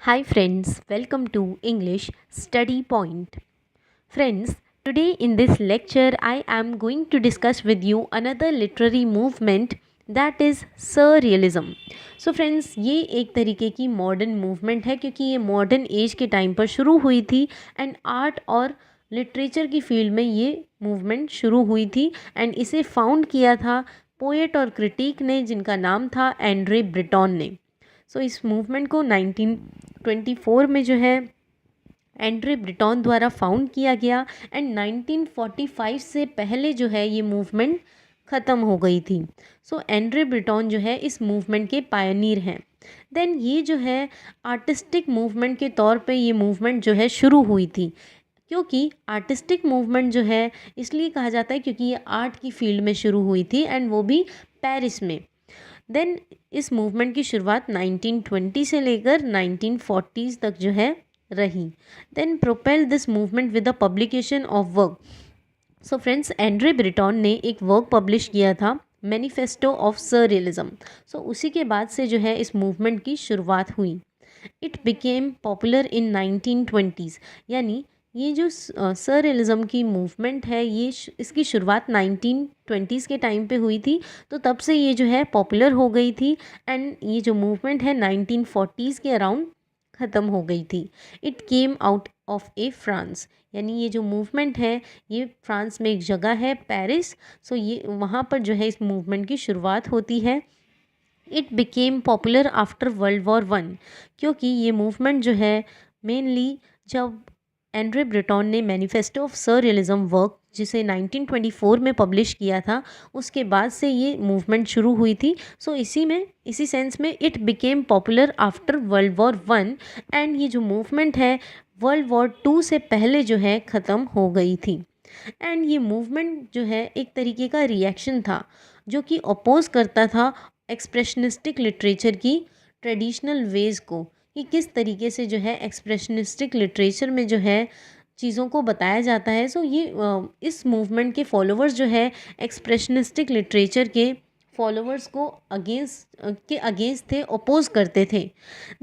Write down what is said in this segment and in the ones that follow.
Hi friends, welcome to English Study Point. Friends, today in this lecture I am going to discuss with you another literary movement that is surrealism. So friends, ये एक तरीके की modern movement है क्योंकि ये modern age के time पर शुरू हुई थी एंड आर्ट और लिटरेचर की फील्ड में ये मूवमेंट शुरू हुई थी एंड इसे फाउंड किया था पोएट और क्रिटिक ने जिनका नाम था एंड्रे ब्रिटॉन ने। सो इस मूवमेंट को 1924 में जो है एंड्रे ब्रिटॉन द्वारा फाउंड किया गया एंड 1945 से पहले जो है ये मूवमेंट ख़त्म हो गई थी। सो एंड्रे ब्रिटॉन जो है इस मूवमेंट के पायनियर हैं। देन ये जो है आर्टिस्टिक मूवमेंट के तौर पे ये मूवमेंट जो है शुरू हुई थी, क्योंकि आर्टिस्टिक मूवमेंट जो है इसलिए कहा जाता है क्योंकि ये आर्ट की फील्ड में शुरू हुई थी एंड वो भी पेरिस में। देन इस मूवमेंट की शुरुआत 1920 से लेकर 1940s तक जो है रही। Then propel this movement with the publication of work. So friends, Andre Breton ने एक वर्क पब्लिश किया था, मैनिफेस्टो ऑफ सररियलिज्म। सो उसी के बाद से जो है इस मूवमेंट की शुरुआत हुई। It became popular in 1920s, यानी ये जो सररियलिज्म की मूवमेंट है ये इसकी शुरुआत 1920s के टाइम पे हुई थी, तो तब से ये जो है पॉपुलर हो गई थी एंड ये जो मूवमेंट है 1940s के अराउंड ख़त्म हो गई थी। It came out of A France, यानी ये जो मूवमेंट है ये फ्रांस में एक जगह है पेरिस। सो ये वहाँ पर जो है इस मूवमेंट की शुरुआत होती है। It became popular after world War one, क्योंकि ये मूवमेंट जो है मेनली जब एंड्रे ब्रिटॉन ने मैनिफेस्टो ऑफ सररियलिज्म वर्क जिसे 1924 में पब्लिश किया था उसके बाद से ये मूवमेंट शुरू हुई थी। सो इसी सेंस में it became popular after world War one and ये जो मूवमेंट है वर्ल्ड वॉर टू से पहले जो है ख़त्म हो गई थी। एंड ये मूवमेंट जो है एक तरीके का रिएक्शन था जो कि अपोज करता था एक्सप्रेशनिस्टिक लिटरेचर की ट्रेडिशनल वेज को, कि किस तरीके से जो है एक्सप्रेशनिस्टिक लिटरेचर में जो है चीज़ों को बताया जाता है। सो ये इस मूवमेंट के फॉलोअर्स जो है एक्सप्रेशनिस्टिक लिटरेचर के फॉलोअर्स को अगेंस्ट थे, अपोज करते थे।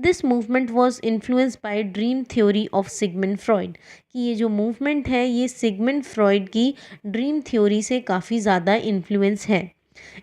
This movement was influenced by dream theory of Sigmund Freud, कि ये जो मूवमेंट है ये सिगमंड फ्रॉइड की ड्रीम थ्योरी से काफ़ी ज़्यादा इन्फ्लुएंस है।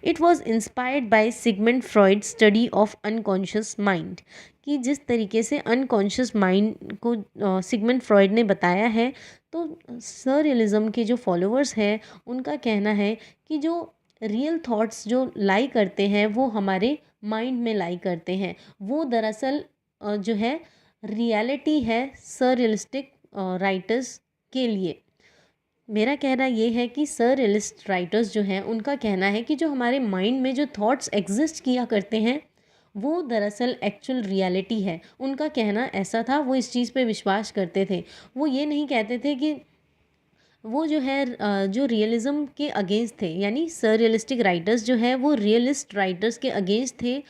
It was inspired by Sigmund Freud study of unconscious mind, कि जिस तरीके से अनकॉन्शियस माइंड को सिगमंड फ्रॉइड ने बताया है, तो सररियलिज्म के जो फॉलोअर्स हैं उनका कहना है कि जो रियल थॉट्स जो लाई करते हैं वो हमारे माइंड में लाई करते हैं, वो दरअसल जो है रियलिटी है सररियलिस्टिक राइटर्स के लिए। मेरा कहना ये है कि सररियलिस्ट राइटर्स जो हैं उनका कहना है कि जो हमारे माइंड में जो थॉट्स एग्जिस्ट किया करते हैं वो दरअसल एक्चुअल रियलिटी है। उनका कहना ऐसा था, वो इस चीज़ पे विश्वास करते थे। वो ये नहीं कहते थे कि वो जो है जो रियलिज़म के अगेंस्ट थे, यानी सररियलिस्टिक राइटर्स जो है वो रियलिस्ट राइटर्स के अगेंस्ट थे।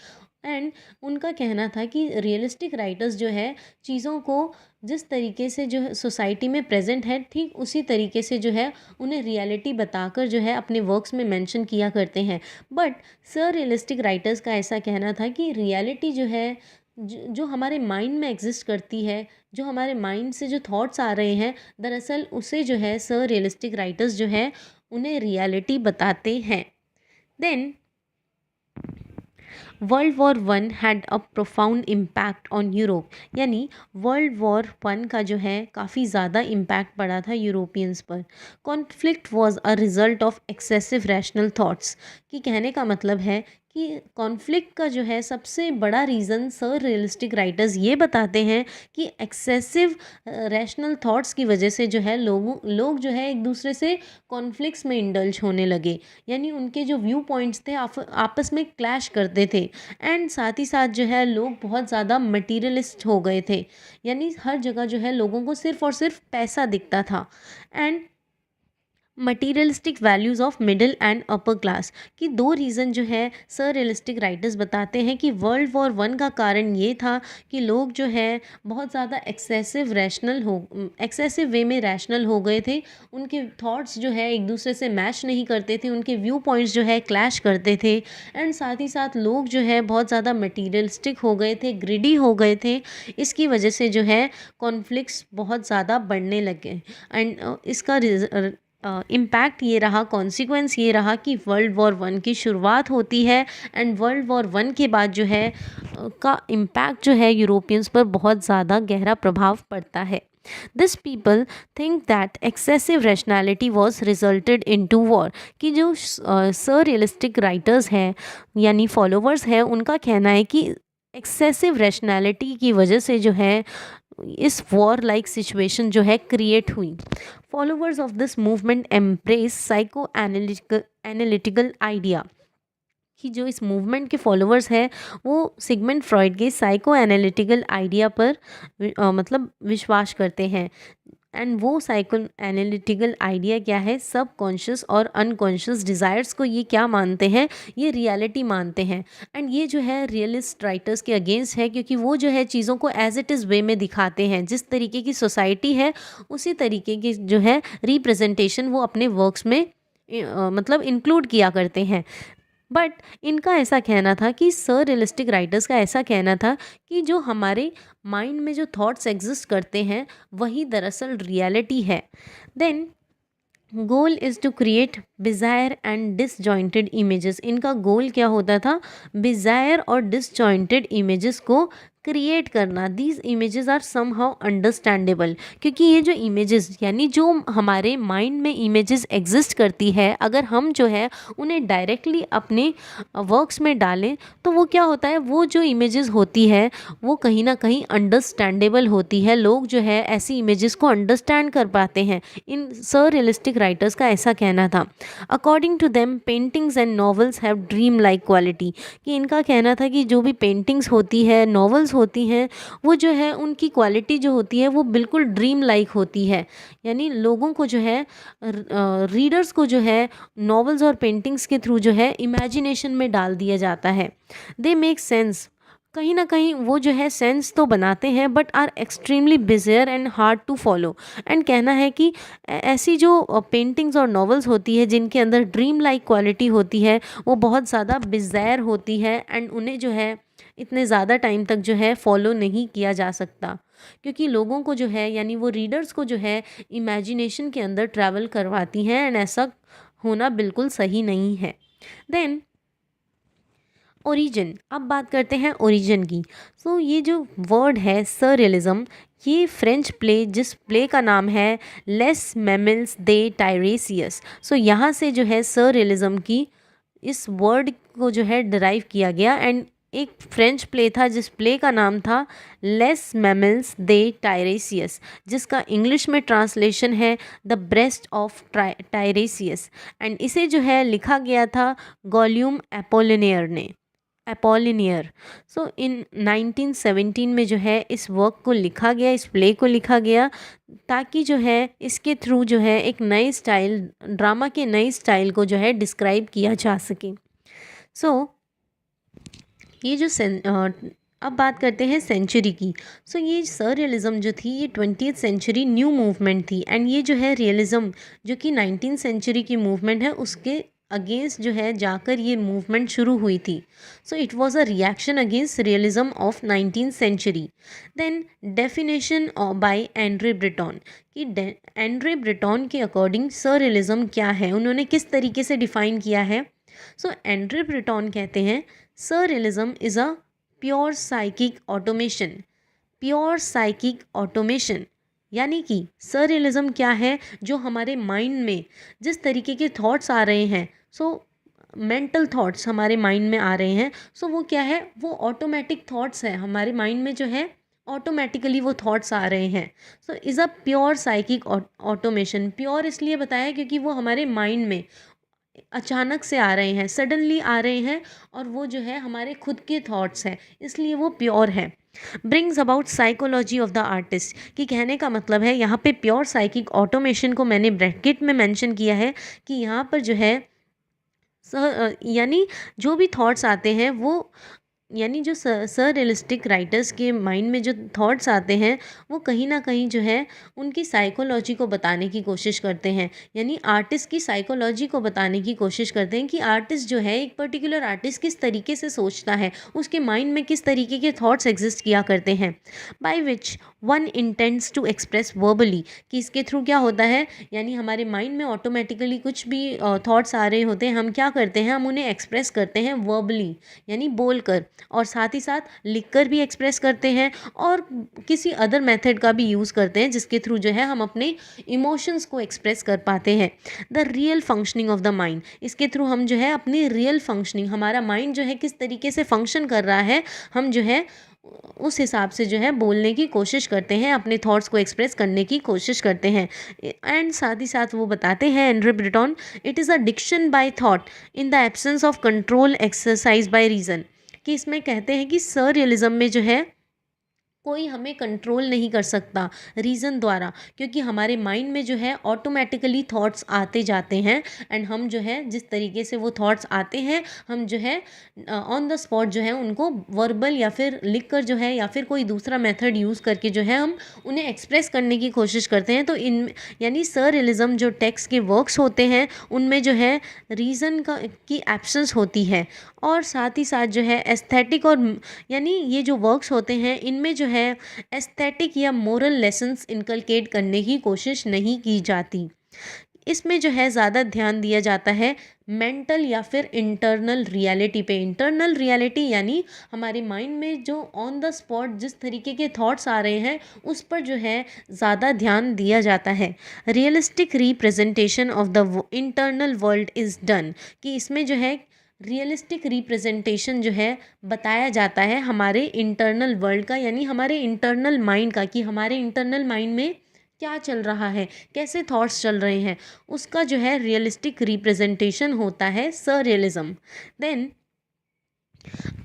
एंड उनका कहना था कि रियलिस्टिक राइटर्स जो है चीज़ों को जिस तरीके से जो है सोसाइटी में प्रेजेंट है ठीक उसी तरीके से जो है उन्हें रियलिटी बताकर जो है अपने वर्क्स में मेंशन किया करते हैं। बट सर रियलिस्टिक राइटर्स का ऐसा कहना था कि रियलिटी जो है जो हमारे माइंड में एग्जिस्ट करती है, जो हमारे माइंड से जो थॉट्स आ रहे हैं, दरअसल उसे जो है सर रियलिस्टिक राइटर्स जो है उन्हें रियलिटी बताते हैं। Then World War One had a profound impact on Europe, यानी वर्ल्ड वॉर वन का जो है काफ़ी ज़्यादा इम्पैक्ट पड़ा था यूरोपियंस पर। Conflict was a result of excessive rational thoughts, कि कहने का मतलब है कि कॉन्फ्लिक्ट का जो है सबसे बड़ा रीज़न सर रियलिस्टिक राइटर्स ये बताते हैं कि एक्सेसिव रैशनल थॉट्स की वजह से जो है लोग जो है एक दूसरे से कॉन्फ्लिक्ट्स में इंडल्ज होने लगे, यानी उनके जो व्यू पॉइंट्स थे आपस में क्लैश करते थे। एंड साथ ही साथ जो है लोग बहुत ज़्यादा मटीरियलिस्ट हो गए थे, यानी हर जगह जो है लोगों को सिर्फ और सिर्फ पैसा दिखता था। And materialistic values of middle and upper class कि दो रीज़न जो है सर रियलिस्टिक राइटर्स बताते हैं कि वर्ल्ड वॉर वन का कारण ये था कि लोग जो है बहुत ज़्यादा एक्सेसिव वे में रैशनल हो गए थे। उनके थॉट्स जो है एक दूसरे से मैच नहीं करते थे, उनके व्यू पॉइंट्स जो है क्लैश करते थे। एंड साथ ही साथ लोग जो है बहुत ज़्यादा मटीरियलिस्टिक हो गए थे, ग्रिडी हो गए थे। इसकी वजह से जो है कॉन्फ्लिक्ट्स बहुत ज़्यादा बढ़ने लगे। एंड इसका इम्पैक्ट ये रहा, कॉन्सिक्वेंस ये रहा कि वर्ल्ड वॉर वन की शुरुआत होती है। एंड वर्ल्ड वॉर वन के बाद जो है का इम्पैक्ट जो है यूरोपियंस पर बहुत ज़्यादा गहरा प्रभाव पड़ता है। This people think that excessive rationality was resulted in to war कि जो सर रियलिस्टिक राइटर्स हैं यानी फॉलोवर्स हैं, उनका कहना है कि एक्सेसिव रैशनैलिटी की वजह से जो है इस वॉर लाइक सिचुएशन जो है क्रिएट हुई। Followers of this movement embrace psycho analytical idea कि जो इस मूवमेंट के फॉलोवर्स हैं वो सिगमंड फ्रॉइड के साइको एनालिटिकल आइडिया पर मतलब विश्वास करते हैं। एंड वो साइको एनालिटिकल आइडिया क्या है, सब कॉन्शियस और अनकॉन्शियस डिज़ायर्स को ये क्या मानते हैं, ये रियलिटी मानते हैं। एंड ये जो है रियलिस्ट राइटर्स के अगेंस्ट है क्योंकि वो जो है चीज़ों को एज इट इज़ वे में दिखाते हैं। जिस तरीके की सोसाइटी है उसी तरीके की जो है रिप्रेजेंटेशन वो अपने वर्क्स में मतलब इंक्लूड किया करते हैं। बट इनका ऐसा कहना था कि सर रियलिस्टिक राइटर्स का ऐसा कहना था कि जो हमारे माइंड में जो थॉट्स एग्जिस्ट करते हैं वही दरअसल रियलिटी है। Then goal is to create bizarre and disjointed images. इनका गोल क्या होता था, बिज़ायर और डिसजॉइंटेड इमेजेस को क्रिएट करना। These images are somehow understandable क्योंकि ये जो इमेजेस यानी जो हमारे माइंड में इमेजेस एग्जिस्ट करती है, अगर हम जो है उन्हें डायरेक्टली अपने वर्क्स में डालें तो वो क्या होता है, वो जो इमेजेस होती है वो कहीं ना कहीं अंडरस्टैंडेबल होती है। लोग जो है ऐसी इमेजेस को अंडरस्टैंड कर पाते हैं। इन सर रियलिस्टिक राइटर्स का ऐसा कहना था। According to them paintings and novels have dream like quality कि इनका कहना था कि जो भी पेंटिंग्स होती है, नॉवेल्स होती हैं, वो जो है उनकी क्वालिटी जो होती है वो बिल्कुल ड्रीम लाइक होती है। यानी लोगों को जो है रीडर्स को जो है नॉवेल्स और पेंटिंग्स के थ्रू जो है इमेजिनेशन में डाल दिया जाता है। दे मेक सेंस, कहीं ना कहीं वो जो है सेंस तो बनाते हैं but are extremely bizarre and hard to follow. And कहना है कि ऐसी जो पेंटिंग्स और नॉवेल्स होती है जिनके अंदर ड्रीम लाइक क्वालिटी होती है वो बहुत ज़्यादा बिज़ायर होती है एंड उन्हें जो है इतने ज़्यादा टाइम तक जो है फॉलो नहीं किया जा सकता क्योंकि लोगों को जो है यानी वो रीडर्स को जो है इमेजिनेशन के अंदर ट्रैवल करवाती हैं। एंड ऐसा होना बिल्कुल सही नहीं है। देन ओरिजिन, अब बात करते हैं ओरिजिन की। सो ये जो वर्ड है सररियलिज्म, ये फ्रेंच प्ले, जिस प्ले का नाम है लेस मेमिल्स दे टायरेसियस। सो यहाँ से जो है सररियलिज्म की इस वर्ड को जो है डिराइव किया गया। एंड एक फ्रेंच प्ले था जिस प्ले का नाम था लेस मेमिल्स दे टायरेसियस, जिसका इंग्लिश में ट्रांसलेशन है द ब्रेस्ट ऑफ टायरेसियस। एंड इसे जो है लिखा गया था गॉल्यूम एपोलिनियर ने, एपोलिनियर। सो इन 1917 में जो है इस वर्क को लिखा गया, इस प्ले को लिखा गया ताकि जो है इसके थ्रू जो है एक नए स्टाइल, ड्रामा के नए स्टाइल को जो है डिस्क्राइब किया जा सके। सो ये जो अब बात करते हैं सेंचुरी की। सो ये सर रियलिज्म जो थी ये 20th सेंचुरी न्यू मूवमेंट थी। एंड ये जो है रियलिज्म जो कि 19th सेंचुरी की मूवमेंट है उसके अगेंस्ट जो है जाकर ये मूवमेंट शुरू हुई थी। So it was a reaction against realism of 19th century. Then definition by Andre Breton कि एंड्रे ब्रेटॉन के अकॉर्डिंग सर रियलिज्म क्या है, उन्होंने किस तरीके से डिफाइन किया है। सो एंड्रे ब्रेटॉन कहते हैं सररियलिज्म is a pure psychic automation. Pure psychic automation यानी कि सररियलिज्म क्या है, जो हमारे माइंड में जिस तरीके के थॉट्स आ रहे हैं, सो मेंटल थॉट्स हमारे माइंड में आ रहे हैं, सो वो क्या है, वो ऑटोमेटिक थॉट्स है हमारे माइंड में जो है, ऑटोमेटिकली वो थॉट्स आ रहे हैं। So is a pure psychic automation. Pure इसलिए बताया क्योंकि वो हमारे माइंड में अचानक से आ रहे हैं, सडनली आ रहे हैं, और वो जो है हमारे खुद के थॉट्स हैं, इसलिए वो प्योर है। Brings about psychology of the artist, कि कहने का मतलब है यहाँ पे प्योर साइकिक ऑटोमेशन को मैंने ब्रैकेट में मेंशन किया है कि यहाँ पर जो है यानी जो भी थॉट्स आते हैं वो, यानी जो सररियलिस्टिक राइटर्स के माइंड में जो थॉट्स आते हैं वो कहीं ना कहीं जो है उनकी साइकोलॉजी को बताने की कोशिश करते हैं, यानी आर्टिस्ट की साइकोलॉजी को बताने की कोशिश करते हैं कि आर्टिस्ट जो है, एक पर्टिकुलर आर्टिस्ट किस तरीके से सोचता है, उसके माइंड में किस तरीके के थॉट्स एग्जिस्ट किया करते हैं। By which one intends to express verbally, कि इसके थ्रू क्या होता है, यानी हमारे माइंड में ऑटोमेटिकली कुछ भी थॉट्स आ रहे होते हैं, हम क्या करते हैं, हम उन्हें एक्सप्रेस करते हैं वर्बली, यानी बोलकर, और साथ ही साथ लिखकर भी एक्सप्रेस करते हैं, और किसी अदर मेथड का भी यूज़ करते हैं जिसके थ्रू जो है हम अपने इमोशंस को एक्सप्रेस कर पाते हैं। The real functioning of the mind, इसके थ्रू हम जो है अपनी रियल फंक्शनिंग, हमारा माइंड जो है किस तरीके से फंक्शन कर रहा है, हम जो है उस हिसाब से जो है बोलने की कोशिश करते हैं, अपने थॉट्स को एक्सप्रेस करने की कोशिश करते हैं। एंड साथ ही साथ वो बताते हैं Andre Breton, it is a diction by thought in the absence of control exercise by reason, कि इसमें कहते हैं कि सररियलिज्म में जो है कोई हमें कंट्रोल नहीं कर सकता रीज़न द्वारा, क्योंकि हमारे माइंड में जो है ऑटोमेटिकली थॉट्स आते जाते हैं, एंड हम जो है जिस तरीके से वो थॉट्स आते हैं हम जो है ऑन द स्पॉट जो है उनको वर्बल या फिर लिख कर जो है या फिर कोई दूसरा मेथड यूज़ करके जो है हम उन्हें एक्सप्रेस करने की कोशिश करते हैं। तो इन, यानी सररियलिज्म जो टेक्स्ट के वर्क्स होते हैं उनमें जो है रीज़न का की एब्सेंस होती है, और साथ ही साथ जो है एस्थेटिक और, यानी ये जो वर्क्स होते हैं इनमें जो है एस्थेटिक या मोरल लेसन्स इनकलकेट करने की कोशिश नहीं की जाती। इसमें जो है ज़्यादा ध्यान दिया जाता है मेंटल या फिर इंटरनल रियलिटी पे। इंटरनल रियलिटी यानी हमारे माइंड में जो ऑन द स्पॉट जिस तरीके के थॉट्स आ रहे हैं उस पर जो है ज़्यादा ध्यान दिया जाता है। Realistic representation of the internal world is done, कि इसमें जो है रियलिस्टिक रिप्रेजेंटेशन जो है बताया जाता है हमारे इंटरनल वर्ल्ड का, यानी हमारे इंटरनल माइंड का, कि हमारे इंटरनल माइंड में क्या चल रहा है, कैसे थॉट्स चल रहे हैं, उसका जो है रियलिस्टिक रिप्रेजेंटेशन होता है सररियलिज्म। देन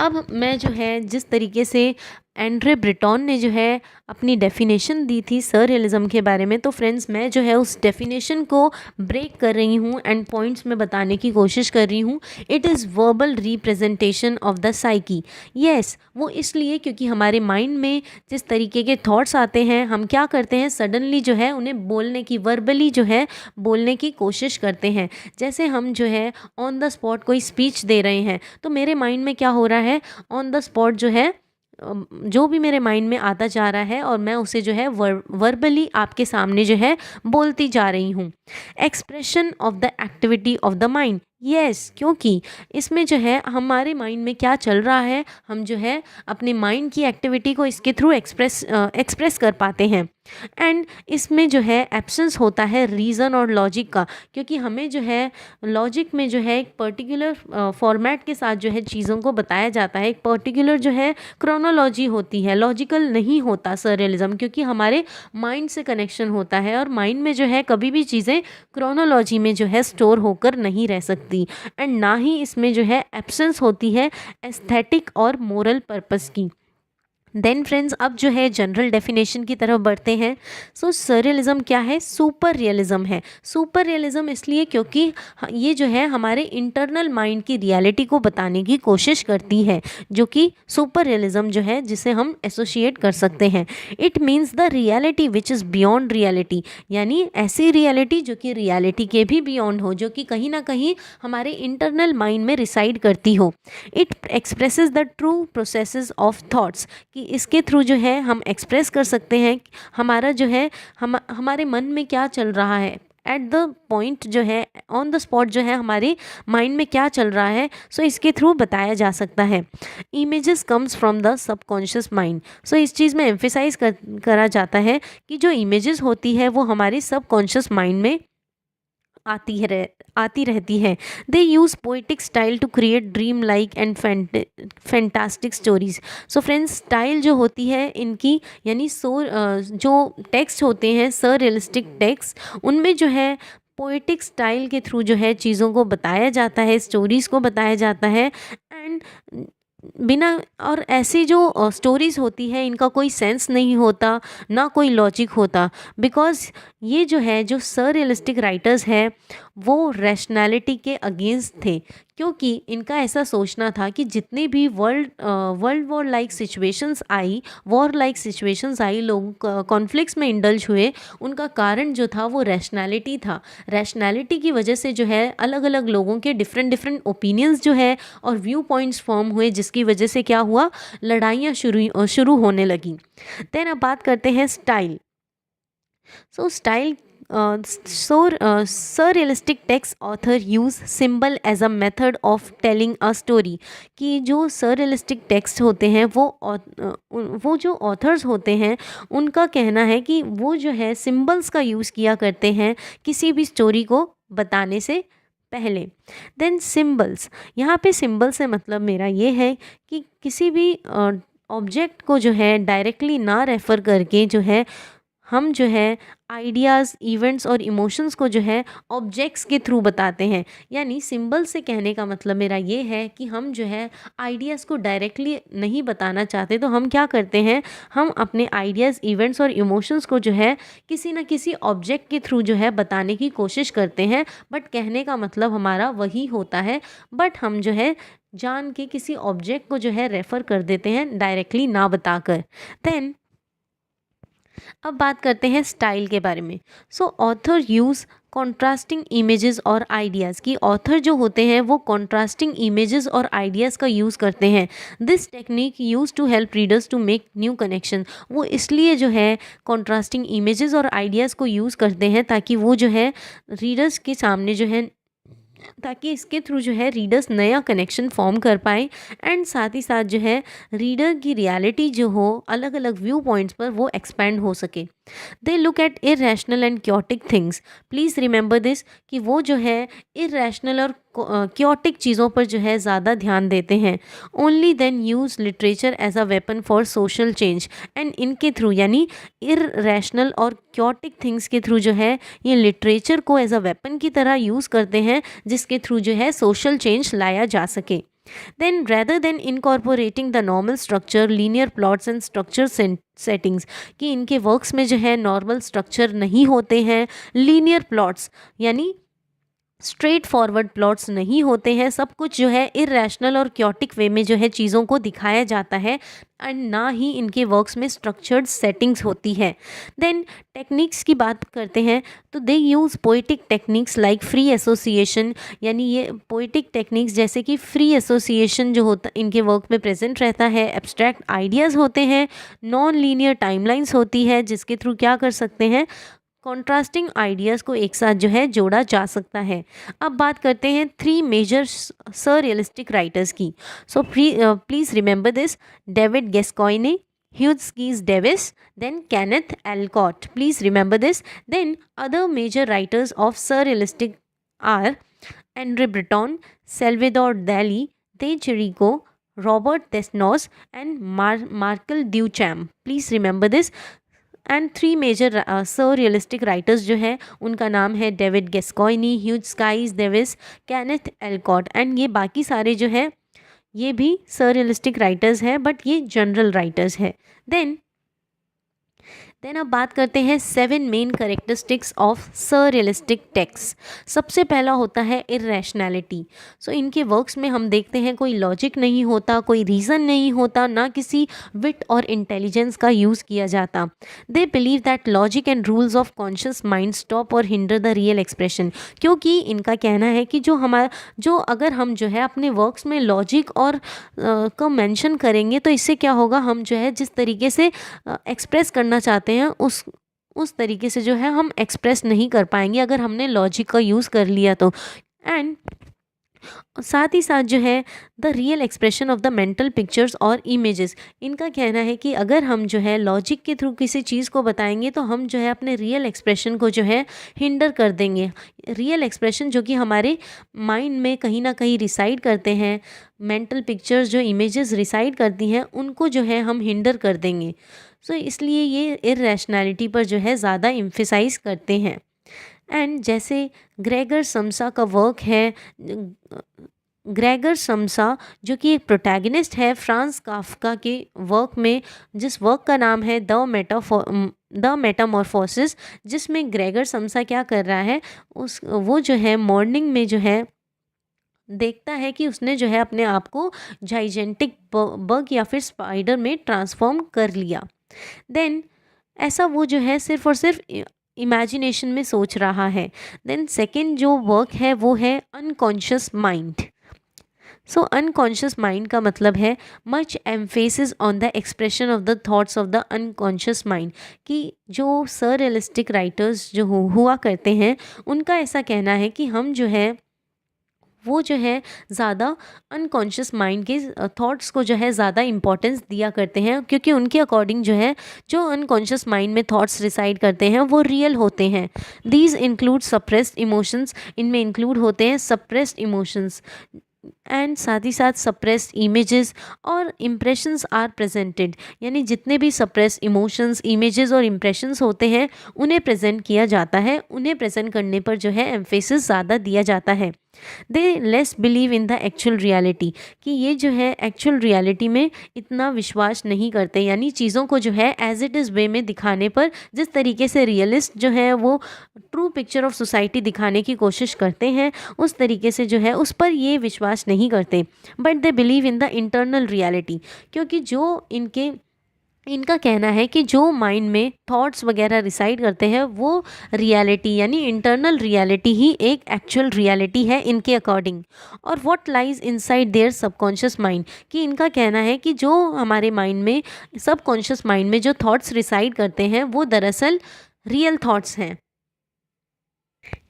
अब मैं जो है जिस तरीके से एंड्रे ब्रेटन ने जो है अपनी डेफिनेशन दी थी सररियलिज्म के बारे में, तो फ्रेंड्स मैं जो है उस डेफिनेशन को ब्रेक कर रही हूँ एंड पॉइंट्स में बताने की कोशिश कर रही हूँ। It is verbal representation of the psyche. Yes, वो इसलिए क्योंकि हमारे माइंड में जिस तरीके के थॉट्स आते हैं हम क्या करते हैं, सडनली जो है उन्हें बोलने की, वर्बली जो है बोलने की कोशिश करते हैं। जैसे हम जो है ऑन द स्पॉट कोई स्पीच दे रहे हैं तो मेरे माइंड में क्या हो रहा है, ऑन द स्पॉट जो है जो भी मेरे माइंड में आता जा रहा है और मैं उसे जो है वर्बली आपके सामने जो है बोलती जा रही हूँ। Expression of the activity of the mind. Yes, क्योंकि इसमें जो है हमारे माइंड में क्या चल रहा है हम जो है अपने माइंड की एक्टिविटी को इसके थ्रू एक्सप्रेस कर पाते हैं। एंड इसमें जो है एब्सेंस होता है रीज़न और लॉजिक का, क्योंकि हमें जो है लॉजिक में जो है एक पर्टिकुलर फॉर्मेट के साथ जो है चीज़ों को बताया जाता है, एक पर्टिकुलर जो है क्रोनोलॉजी होती है, लॉजिकल नहीं होता सररियलिज्म, क्योंकि हमारे माइंड से कनेक्शन होता है और माइंड में जो है कभी भी चीज़ें क्रोनोलॉजी में जो है स्टोर होकर नहीं रह सकती। एंड ना ही इसमें जो है एब्सेंस होती है एस्थेटिक और मोरल पर्पस की। देन फ्रेंड्स अब जो है जनरल डेफिनेशन की तरफ बढ़ते हैं। सो सररियलिज्म क्या है, सुपर रियलिज्म है। सुपर रियलिज्म इसलिए क्योंकि ये जो है हमारे इंटरनल माइंड की रियलिटी को बताने की कोशिश करती है, जो कि सुपर रियलिज्म जो है जिसे हम एसोसिएट कर सकते हैं। It means the reality which is beyond reality, यानी ऐसी रियलिटी जो कि रियलिटी के भी बियॉन्ड हो, जो कि कहीं ना कहीं हमारे इंटरनल माइंड में रिसाइड करती हो। It expresses the true processes of thoughts, कि इसके थ्रू जो है हम एक्सप्रेस कर सकते हैं हमारा जो है हमारे मन में क्या चल रहा है, एट द पॉइंट जो है ऑन द स्पॉट जो है हमारे माइंड में क्या चल रहा है। सो इसके थ्रू बताया जा सकता है। Images comes from the subconscious mind. So इस चीज़ में एम्फेसाइज करा जाता है कि जो इमेजेस होती है वो हमारे सबकॉन्शियस माइंड में आती रहती है। They use poetic style to create dream like and fantastic stories. So friends style जो होती है इनकी, यानी जो टेक्स्ट होते हैं सर रियलिस्टिक टेक्स्ट, उनमें जो है पोएटिक स्टाइल के थ्रू जो है चीज़ों को बताया जाता है, स्टोरीज़ को बताया जाता है। एंड बिना और ऐसी जो स्टोरीज़ होती है इनका कोई सेंस नहीं होता, ना कोई लॉजिक होता, बिकॉज़ ये जो है जो सररियलिस्टिक राइटर्स हैं वो रैशनैलिटी के अगेंस्ट थे, क्योंकि इनका ऐसा सोचना था कि जितने भी वर्ल्ड वॉर लाइक सिचुएशंस आई, लोग कॉन्फ्लिक्ट्स में इंडल्ज हुए, उनका कारण जो था वो रैशनैलिटी था। रैशनैलिटी की वजह से जो है अलग अलग लोगों के डिफरेंट डिफरेंट ओपिनियंस जो है और व्यू पॉइंट्स फॉर्म हुए, जिसकी वजह से क्या हुआ, लड़ाइयाँ शुरू होने लगी। देन अब बात करते हैं style. So style surrealistic text author use symbol as a method of telling a story। कि जो surrealistic text होते हैं वो जो authors होते हैं उनका कहना है कि वो जो है symbols का यूज़ किया करते हैं किसी भी स्टोरी को बताने से पहले। देन सिम्बल्स, यहाँ पे सिम्बल से मतलब मेरा ये है कि किसी भी ऑब्जेक्ट को जो है डायरेक्टली ना रेफ़र करके जो है हम जो है आइडियाज़, इवेंट्स और इमोशंस को जो है ऑब्जेक्ट्स के थ्रू बताते हैं। यानी सिंबल से कहने का मतलब मेरा ये है कि हम जो है आइडियाज़ को डायरेक्टली नहीं बताना चाहते, तो हम क्या करते हैं, हम अपने आइडियाज़, इवेंट्स और इमोशंस को जो है किसी न किसी ऑब्जेक्ट के थ्रू जो है बताने की कोशिश करते हैं। बट कहने का मतलब हमारा वही होता है, बट हम जो है जान के किसी ऑब्जेक्ट को जो है रेफ़र कर देते हैं डायरेक्टली ना बताकर। देन अब बात करते हैं स्टाइल के बारे में। So author use contrasting images और आइडियाज़, की ऑथर जो होते हैं वो कॉन्ट्रास्टिंग इमेजेस और आइडियाज़ का यूज़ करते हैं। This technique use to help readers to make new connection. वो इसलिए जो है कॉन्ट्रास्टिंग इमेजेस और आइडियाज़ को यूज़ करते हैं ताकि वो जो है रीडर्स के सामने जो है, ताकि इसके थ्रू जो है रीडर्स नया कनेक्शन फॉर्म कर पाएँ। एंड साथ ही साथ जो है रीडर की रियलिटी जो हो अलग अलग व्यू पॉइंट्स पर वो एक्सपेंड हो सके। They look at irrational and chaotic things. Please remember this, कि वो जो है इरेशनल और क्योटिक चीज़ों पर जो है ज़्यादा ध्यान देते हैं। Only then use literature as a weapon for social change. And इनके थ्रू यानी इरेशनल और क्योटिक थिंग्स के थ्रू जो है ये लिटरेचर को एज अ वेपन की तरह यूज़ करते हैं, जिसके थ्रू जो है सोशल चेंज लाया जा सके। Then rather than incorporating the normal structure, linear plots and structure settings, कि इनके वर्क्स में जो है नॉर्मल स्ट्रक्चर नहीं होते हैं, लीनियर प्लॉट्स यानी स्ट्रेट फॉरवर्ड प्लॉट्स नहीं होते हैं, सब कुछ जो है इरेशनल और क्योटिक वे में जो है चीज़ों को दिखाया जाता है, एंड ना ही इनके वर्क्स में स्ट्रक्चर्ड सेटिंग्स होती है। देन टेक्निक्स की बात करते हैं तो they use poetic techniques like free association. यानी ये पोइटिक टेक्निक्स जैसे कि फ्री एसोसिएशन जो होता इनके वर्क में प्रेजेंट रहता है, एब्स्ट्रैक्ट आइडियाज़ होते हैं, नॉन लीनियर टाइमलाइंस होती है, जिसके थ्रू क्या कर सकते हैं, कॉन्ट्रास्टिंग आइडियाज़ को एक साथ जो है जोड़ा जा सकता है। अब बात करते हैं 3 मेजर सररियलिस्टिक राइटर्स की। So please remember this, David Gascoyne, Hugh Keys Davis, then Kenneth Alcott. Please remember this. Then other major writers of surrealistic are Andre Breton, Salvador Dali, De Chirico, Robert Desnos, and Marcel Duchamp. Please remember this. And 3 major surrealistic writers जो है उनका नाम है David Gascoyne, Hugh Keys Davis, Kenneth Allott. And ये बाकी सारे जो है ये भी सररियलिस्टिक राइटर्स हैं, बट ये जनरल राइटर्स है। देन अब बात करते हैं 7 main characteristics of surrealistic text. सबसे पहला होता है इरेशनैलिटी। सो इनके वर्क्स में हम देखते हैं कोई लॉजिक नहीं होता, कोई रीज़न नहीं होता, ना किसी विट और इंटेलिजेंस का यूज़ किया जाता। They believe that logic and rules of conscious mind stop और हिंडर द रियल एक्सप्रेशन। क्योंकि इनका कहना है कि जो अगर हम जो है अपने वर्क्स में लॉजिक और को मेंशन करेंगे तो इससे क्या होगा, हम जो है जिस तरीके से एक्सप्रेस करना चाहते हैं उस तरीके से जो है हम एक्सप्रेस नहीं कर पाएंगे अगर हमने लॉजिक का यूज़ कर लिया तो। एंड साथ ही साथ जो है the real expression of the mental pictures और इमेजेस। इनका कहना है कि अगर हम जो है लॉजिक के थ्रू किसी चीज़ को बताएंगे तो हम जो है अपने रियल एक्सप्रेशन को जो है हिंडर कर देंगे। रियल एक्सप्रेशन जो कि हमारे माइंड में कहीं ना कहीं रिसाइड करते हैं, मेंटल पिक्चर्स जो इमेजेस रिसाइड करती हैं उनको जो है हम हिंडर कर देंगे। सो इसलिए ये इरेशनैलिटी पर जो है ज़्यादा एम्फेसाइज करते हैं। एंड जैसे ग्रेगर समसा का वर्क है, ग्रेगर समसा जो कि एक प्रोटैगनिस्ट है फ्रांस काफ्का के वर्क में, जिस वर्क का नाम है द मेटामॉर्फोसिस, जिसमें ग्रेगर समसा क्या कर रहा है, वो जो है मॉर्निंग में जो है देखता है कि उसने जो है अपने आप को जाइजेंटिक बग या फिर स्पाइडर में ट्रांसफॉर्म कर लिया। देन ऐसा वो जो है सिर्फ और सिर्फ इमेजिनेशन में सोच रहा है। देन सेकंड जो वर्क है वो है unconscious mind. So unconscious mind का मतलब है much emphasis on the expression of the thoughts of the unconscious mind, कि जो सररियलिस्टिक राइटर्स जो हुआ करते हैं उनका ऐसा कहना है कि हम जो है वो जो है ज़्यादा अनकॉन्शियस माइंड के थॉट्स को जो है ज़्यादा इम्पोर्टेंस दिया करते हैं, क्योंकि उनके अकॉर्डिंग जो है जो अनकॉन्शियस माइंड में थॉट्स रिसाइड करते हैं वो रियल होते हैं। दीज इंक्लूड सप्रेस्ड इमोशंस, इनमें इंक्लूड होते हैं सप्रेस्ड इमोशंस एंड साथ ही साथ सप्रेस्ड इमेजेस और इम्प्रेशंस आर प्रेजेंटेड, यानी जितने भी सप्रेस्ड इमोशंस, इमेजेस और इम्प्रेशंस होते हैं उन्हें प्रेजेंट किया जाता है, उन्हें प्रेजेंट करने पर जो है एम्फेसिस ज़्यादा दिया जाता है। They less believe in the actual reality, कि ये जो है एक्चुअल रियलिटी में इतना विश्वास नहीं करते, यानी चीज़ों को जो है एज इट इज़ वे में दिखाने पर, जिस तरीके से रियलिस्ट जो है वो ट्रू पिक्चर ऑफ सोसाइटी दिखाने की कोशिश करते हैं उस तरीके से जो है उस पर ये विश्वास नहीं करते। But they believe in the internal reality, क्योंकि जो इनका कहना है कि जो माइंड में थॉट्स वगैरह रिसाइड करते हैं वो रियलिटी यानी इंटरनल रियलिटी ही एक एक्चुअल रियलिटी है इनके अकॉर्डिंग। और what lies inside there subconscious mind, कि इनका कहना है कि जो हमारे माइंड में, सबकॉन्शियस माइंड में जो थॉट्स रिसाइड करते हैं वो दरअसल रियल थॉट्स हैं।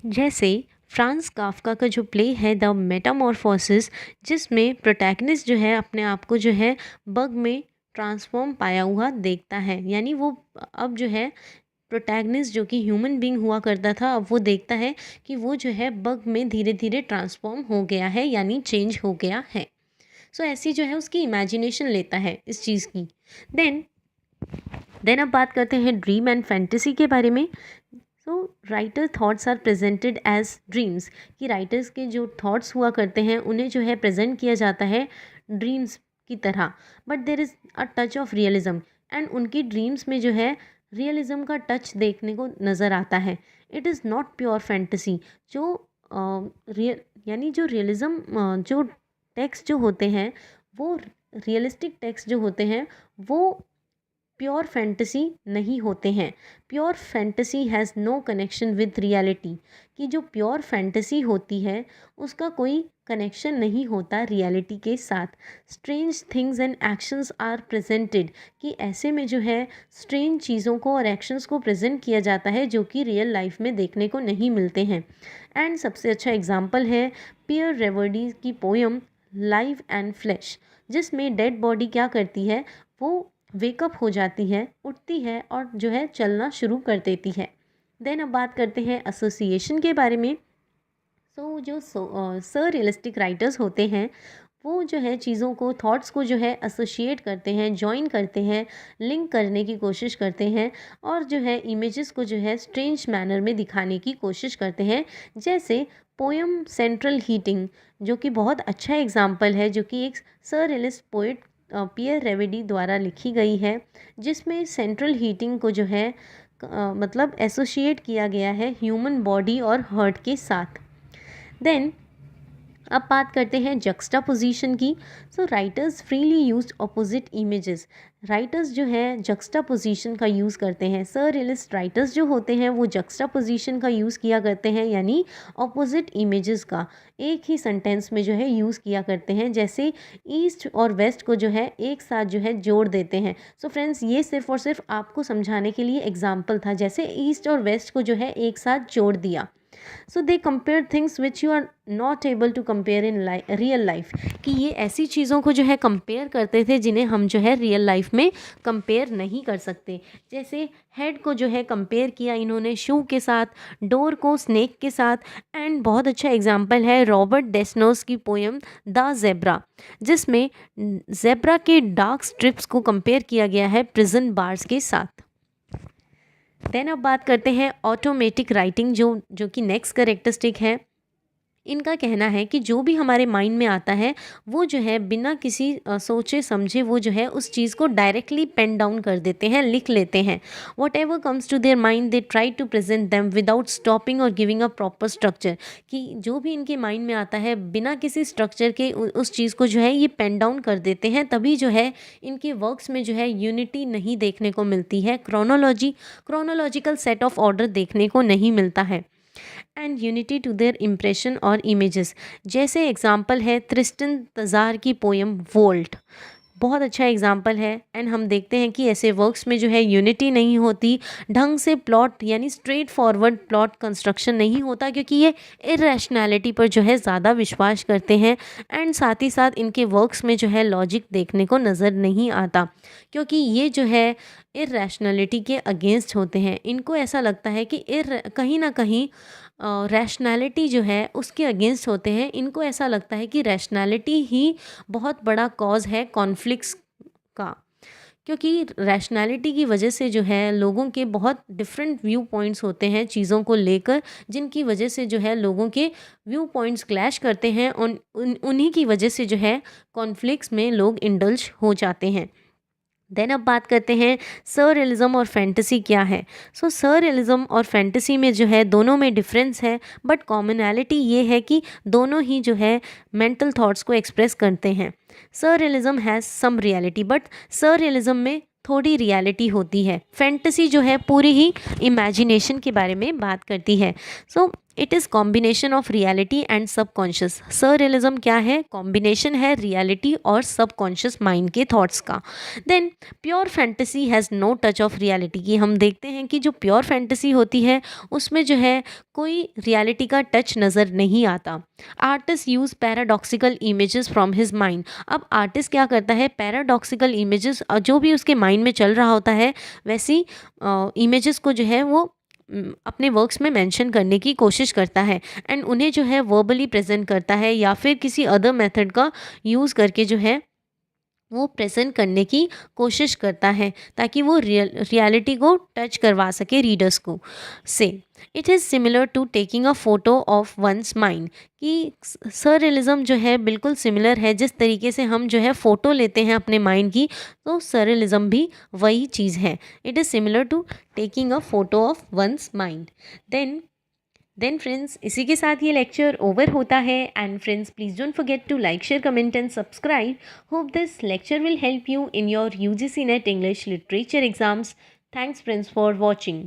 जैसे फ्रांस काफ्का का जो प्ले है द मेटामॉर्फोसिस, जिसमें प्रोटैगनिस्ट जो है अपने आप को जो है बग में ट्रांसफॉर्म पाया हुआ देखता है, यानी वो अब जो है प्रोटैगनिस्ट जो कि ह्यूमन बीइंग हुआ करता था अब वो देखता है कि वो जो है बग में धीरे धीरे ट्रांसफॉर्म हो गया है, यानी चेंज हो गया है। सो ऐसी जो है उसकी इमेजिनेशन लेता है इस चीज़ की। देन अब बात करते हैं ड्रीम एंड फैंटेसी के बारे में। So writer thoughts are presented as dreams, कि राइटर्स के जो थॉट्स हुआ करते हैं उन्हें जो है प्रेजेंट किया जाता है ड्रीम्स की तरह। But there is a touch of realism, and उनकी ड्रीम्स में जो है रियलिज्म का टच देखने को नज़र आता है। It is not pure fantasy, जो रियल यानी जो रियलिज्म जो टेक्स्ट जो होते हैं वो रियलिस्टिक टेक्स्ट जो होते हैं वो प्योर फैंटेसी नहीं होते हैं। Pure fantasy has no connection with reality, कि जो प्योर फैंटेसी होती है उसका कोई कनेक्शन नहीं होता रियलिटी के साथ। Strange things and actions are presented, कि ऐसे में जो है स्ट्रेंज चीज़ों को और एक्शंस को प्रेजेंट किया जाता है जो कि रियल लाइफ में देखने को नहीं मिलते हैं। एंड सबसे अच्छा एग्जाम्पल है पियर रेवर्डी की पोयम लाइव एंड फ्लैश, जिसमें डेड बॉडी क्या करती है, वो वेकअप हो जाती है, उठती है और जो है चलना शुरू कर देती है। देन अब बात करते हैं एसोसिएशन के बारे में। सो जो सररियलिस्टिक राइटर्स होते हैं वो जो है चीज़ों को, थॉट्स को जो है एसोशिएट करते हैं, जॉइन करते हैं, लिंक करने की कोशिश करते हैं और जो है इमेजेस को जो है स्ट्रेंज मैनर में दिखाने की कोशिश करते हैं। जैसे पोयम सेंट्रल हीटिंग, जो कि बहुत अच्छा एग्जाम्पल है, जो कि एक सररियलिस्ट पोइट पियर रेवेडी द्वारा लिखी गई है, जिसमें सेंट्रल हीटिंग को जो है मतलब एसोशिएट किया गया है ह्यूमन बॉडी और हार्ट के साथ। देन अब बात करते हैं जक्स्टापोजिशन की। So writers freely use opposite images, writers जो है जक्स्टापोजिशन का यूज़ करते हैं। सररियलिस्ट राइटर्स जो होते हैं वो जक्स्टापोजिशन का यूज़ किया करते हैं, यानी ऑपोजिट इमेजेस का एक ही सेंटेंस में जो है यूज़ किया करते हैं। जैसे ईस्ट और वेस्ट को जो है एक साथ जो है जोड़ देते हैं। सो फ्रेंड्स, ये सिर्फ और सिर्फ आपको समझाने के लिए एग्जाम्पल था, जैसे ईस्ट और वेस्ट को जो है एक साथ जोड़ दिया। So they compare things which you are not able to compare in real life, कि ये ऐसी चीज़ों को जो है कंपेयर करते थे जिन्हें हम जो है रियल लाइफ में कंपेयर नहीं कर सकते। जैसे हेड को जो है कंपेयर किया इन्होंने शू के साथ, डोर को स्नेक के साथ। एंड बहुत अच्छा एग्जाम्पल है रॉबर्ट डेस्नोस की पोयम द ज़ेब्रा, जिसमें ज़ेब्रा के डार्क स्ट्रिप्स को कंपेयर किया गया है प्रिजन बार्स के साथ। देन अब बात करते हैं ऑटोमेटिक राइटिंग, जो कि नेक्स्ट करेक्टरिस्टिक है। इनका कहना है कि जो भी हमारे माइंड में आता है वो जो है बिना किसी सोचे समझे वो जो है उस चीज़ को डायरेक्टली पेन डाउन कर देते हैं, लिख लेते हैं। Whatever comes to their mind they try to present them without stopping और गिविंग अ प्रॉपर स्ट्रक्चर, कि जो भी इनके माइंड में आता है बिना किसी स्ट्रक्चर के उस चीज़ को जो है ये पेन डाउन कर देते हैं। तभी जो है इनके वर्क्स में जो है यूनिटी नहीं देखने को मिलती है, क्रोनोलॉजिकल सेट ऑफ ऑर्डर देखने को नहीं मिलता है, and unity to their impression और इमेजेस। जैसे एग्जाम्पल है थ्रिस्टन तजार की पोएम वोल्ट, बहुत अच्छा एग्जाम्पल है। एंड हम देखते हैं कि ऐसे वर्क्स में जो है यूनिटी नहीं होती, ढंग से प्लॉट यानी स्ट्रेट फॉरवर्ड प्लॉट कंस्ट्रक्शन नहीं होता, क्योंकि ये इरेशनैलिटी पर जो है ज़्यादा विश्वास करते हैं। एंड साथ ही साथ इनके वर्क्स में जो है लॉजिक देखने को नज़र नहीं आता, क्योंकि ये जो है इरेशनैलिटी के अगेंस्ट होते हैं। इनको ऐसा लगता है कि कहीं ना कहीं रैशनैलिटी जो है उसके अगेंस्ट होते हैं। इनको ऐसा लगता है कि रैशनैलिटी ही बहुत बड़ा कॉज है कॉन्फ्लिक्ट्स का, क्योंकि रैशनैलिटी की वजह से जो है लोगों के बहुत डिफरेंट व्यू पॉइंट्स होते हैं चीज़ों को लेकर, जिनकी वजह से जो है लोगों के व्यू पॉइंट्स क्लैश करते हैं और उन्हीं की वजह से जो है कॉन्फ्लिक्ट्स में लोग इंडल्ज हो जाते हैं। देन अब बात करते हैं सररियलिज्म और फैंटेसी क्या है। सो सररियलिज्म और फैंटेसी में जो है दोनों में डिफरेंस है, बट कॉमनैलिटी ये है कि दोनों ही जो है मेंटल थॉट्स को एक्सप्रेस करते हैं। Surrealism has some reality, but surrealism में थोड़ी रियलिटी होती है। फैंटेसी जो है पूरी ही इमेजिनेशन के बारे में बात करती है। So it is combination of reality and subconscious. Surrealism क्या है? कॉम्बिनेशन है रियलिटी और सबकॉन्शियस माइंड के थॉट्स का। Then pure fantasy has no touch of reality, की हम देखते हैं कि जो प्योर फैंटेसी होती है उसमें जो है कोई रियलिटी का टच नज़र नहीं आता। Artist use paradoxical images from his mind. अब आर्टिस्ट क्या करता है, पैराडॉक्सिकल इमेजेस जो भी उसके माइंड में चल रहा होता है वैसी इमेजेस को जो है वो अपने वर्क्स में मेंशन करने की कोशिश करता है, एंड उन्हें जो है वर्बली प्रेजेंट करता है या फिर किसी अदर मेथड का यूज़ करके जो है वो प्रेजेंट करने की कोशिश करता है, ताकि वो रियलिटी को टच करवा सके रीडर्स को से। It is similar to taking a photo of one's mind, कि सररियलिज्म जो है बिल्कुल सिमिलर है, जिस तरीके से हम जो है फ़ोटो लेते हैं अपने माइंड की, तो सररियलिज्म भी वही चीज़ है। It is similar to taking a photo of one's mind. Then friends, इसी के साथ ये लेक्चर ओवर होता है। And friends, please don't forget to like, share, comment and subscribe. Hope this lecture will help you in your UGC NET English literature exams. Thanks friends for watching.